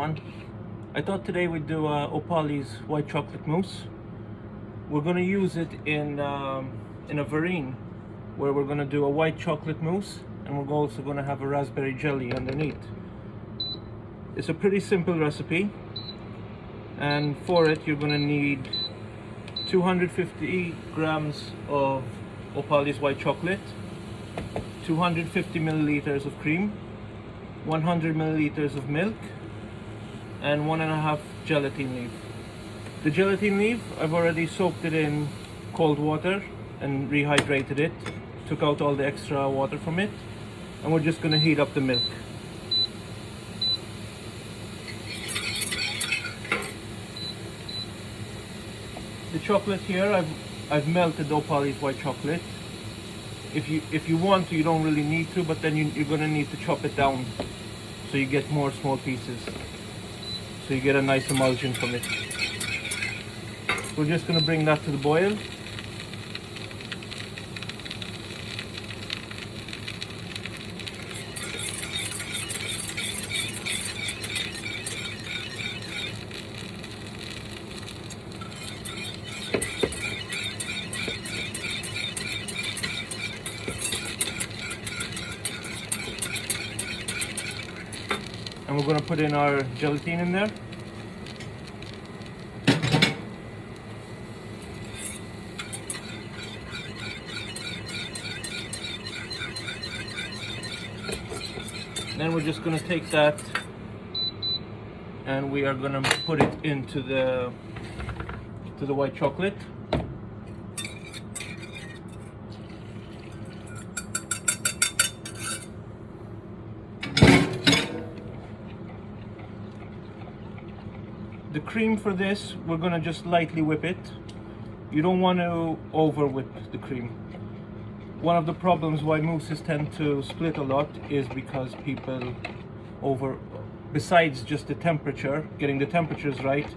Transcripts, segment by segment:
I thought today we'd do Opalys white chocolate mousse. We're going to use it in a verrine where we're going to do a white chocolate mousse, and we're also going to have a raspberry jelly underneath. It's a pretty simple recipe, and for it you're going to need 250 grams of Opalys white chocolate, 250 milliliters of cream, 100 milliliters of milk, and 1.5 gelatin leaf. The gelatin leaf, I've already soaked it in cold water and rehydrated it, took out all the extra water from it, and we're just going to heat up the milk. The chocolate here, I've melted the Opalys white chocolate. If you want to, you don't really need to, but then you're going to need to chop it down so you get more small pieces, so you get a nice emulsion from it. We're just going to bring that to the boil. And we're going to put in our gelatin in there. Then we're just going to take that and we are going to put it into the white chocolate. The cream for this, we're going to just lightly whip it. You don't want to over whip the cream. One of the problems why mousses tend to split a lot is because people besides just the temperature, getting the temperatures right,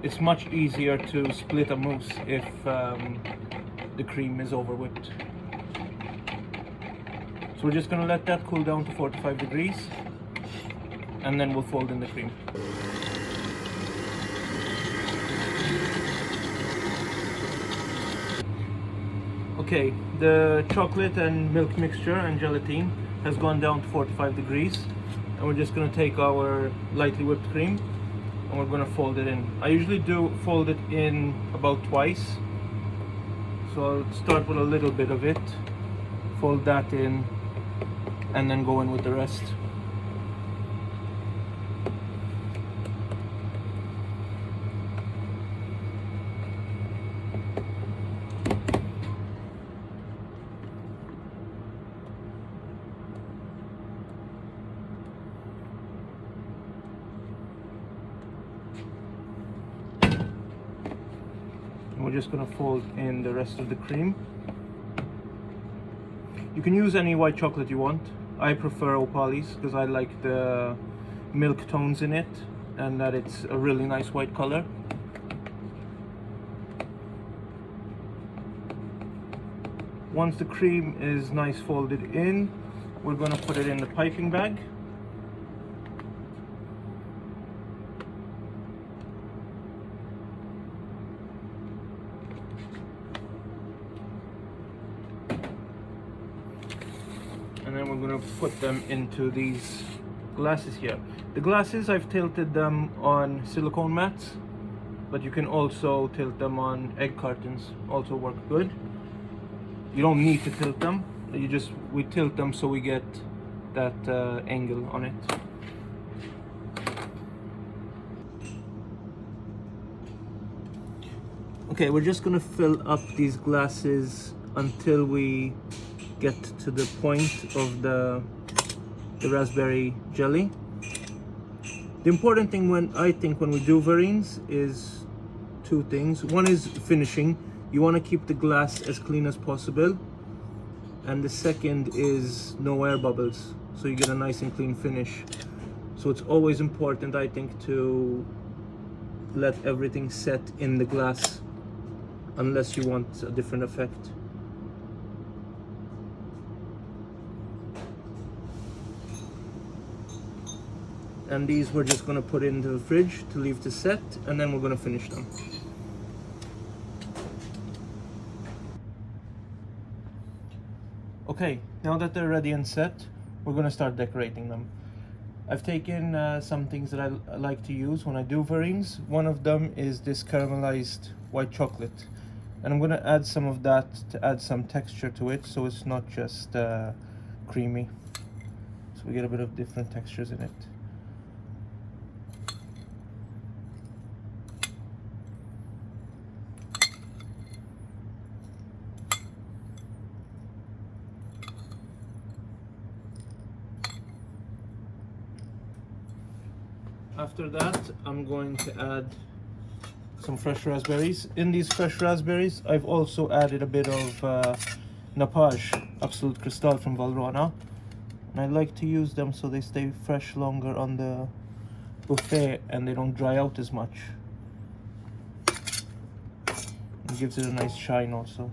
it's much easier to split a mousse if the cream is over whipped. So we're just going to let that cool down to 45 degrees and then we'll fold in the cream. Okay, the chocolate and milk mixture and gelatin has gone down to 45 degrees, and we're just going to take our lightly whipped cream and we're going to fold it in. I usually do fold it in about twice, so I'll start with a little bit of it, fold that in, and then go in with the rest. We're just going to fold in the rest of the cream. You can use any white chocolate you want. I prefer Opalys because I like the milk tones in it and that it's a really nice white color. Once the cream is nice folded in, we're going to put it in the piping bag. And then we're going to put them into these glasses here. The glasses, I've tilted them on silicone mats, but you can also tilt them on egg cartons, also work good. You don't need to tilt them, we tilt them so we get that angle on it. Okay, we're just going to fill up these glasses until we get to the point of the raspberry jelly. The important thing when we do verrines is two things. One is finishing. You want to keep the glass as clean as possible, and the second is no air bubbles, so you get a nice and clean finish. So it's always important, I think, to let everything set in the glass unless you want a different effect. and these we're just gonna put into the fridge to leave to set, and then we're gonna finish them. Okay, now that they're ready and set, we're gonna start decorating them. I've taken some things that I like to use when I do verrines. One of them is this caramelized white chocolate, and I'm gonna add some of that to add some texture to it, so it's not just creamy. So we get a bit of different textures in it. After that, I'm going to add some fresh raspberries. In these fresh raspberries, I've also added a bit of nappage, Absolute Cristal from Valrhona. And I like to use them so they stay fresh longer on the buffet and they don't dry out as much. It gives it a nice shine also.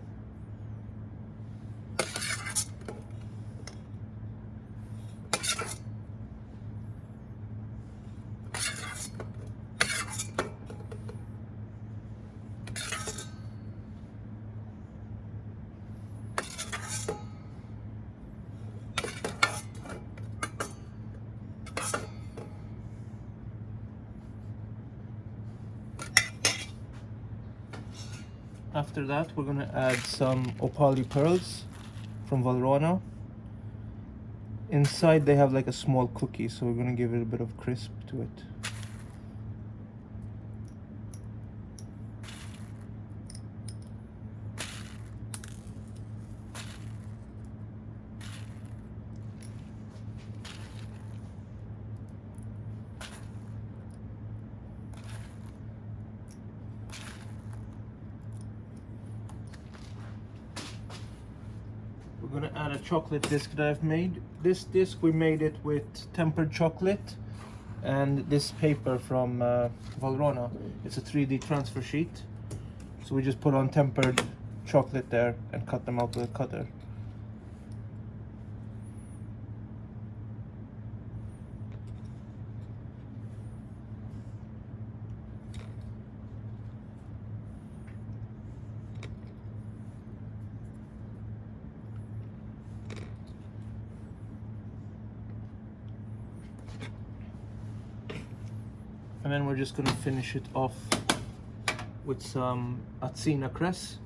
After that, we're going to add some Opalys pearls from Valrhona. Inside they have like a small cookie, so we're going to give it a bit of crisp to it. We're going to add a chocolate disc that I've made. This disc, we made it with tempered chocolate and this paper from Valrhona. It's a 3D transfer sheet. So we just put on tempered chocolate there and cut them out with a cutter. And then we're just going to finish it off with some Atsina cress.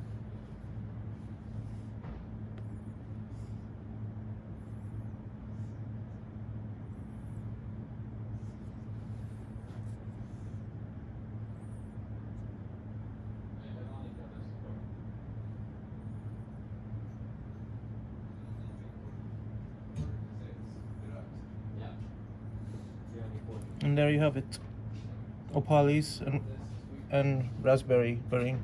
And there you have it. Opalys and raspberry verrine.